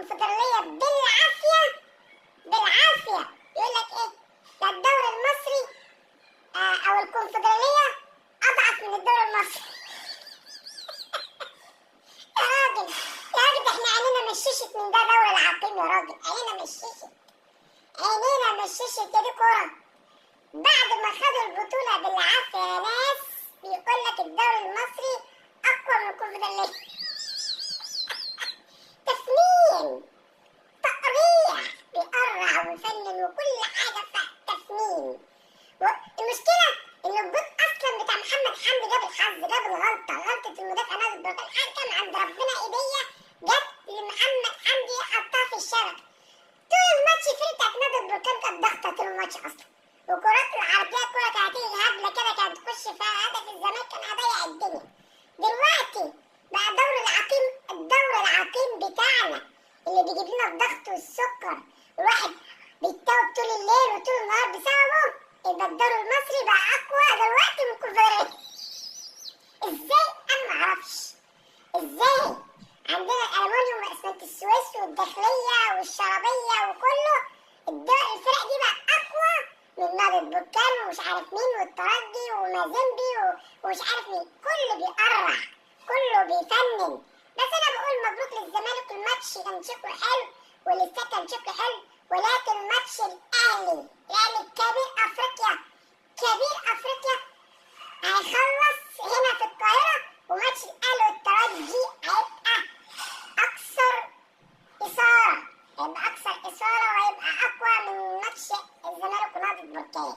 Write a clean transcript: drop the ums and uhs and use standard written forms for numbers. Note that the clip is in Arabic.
الكونفدرالية بالعافية بالعافية. يقول لك ايه؟ ده الدوري المصري او الكونفدرالية اضعف من الدوري المصري. يا راجل يا راجل، احنا عينينا مشيشت من ده دوري العقيم يا راجل، عينينا مشيشت، عينينا مشيشت يا دي كورة. بعد ما خدوا البطولة بالعافية يا ناس، بيقول لك الدوري المصري اقوى من الكونفدرالية. تفنين، تقريع، بيقرع ويفنن وكل حاجة تفنين. المشكلة إن الجول أصلا بتاع محمد حمدي جاب الحظ، جاب غلطة المدافع نادي البركان. الحكم عند ربنا إيديا جت لمحمد حمدي حطها في الشبكة. طول الماتش فرقة بتاعت نادي البركان كانت ضاغطة طول الماتش أصلا، وكرات العرضية كورة كانت هتيجي هبلة كده كانت تخش فيها هدف، الزمالك كان هيضيع الدنيا. دلوقتي بقى الدوري العقيم بتاعنا اللي بيجيب لنا الضغط والسكر، الواحد بيتوب طول الليل وطول النهار بسببه، يبقى الدوري المصري بقى اقوى دلوقتي من الكونفدرالية. ازاي؟ انا معرفش ازاي. عندنا الالومنيوم واسمنت السويس والداخلية والشرابية وكله، الفرق دي بقى اقوى من نادي البركان ومش عارف مين والترجي ومازيمبي ومش عارف مين، كله بيقرع كله بيفنن. بس انا بقول مبروك للزمالك، الماتش كان شكله حلو والاستاد كان شكله حلو، ولكن ماتش الاهلي كبير افريقيا هيخلص هنا في القاهره، وماتش الاهلي والترجي هيبقى اكثر اثاره، وهيبقى اقوى من ماتش الزمالك ونادي البركان.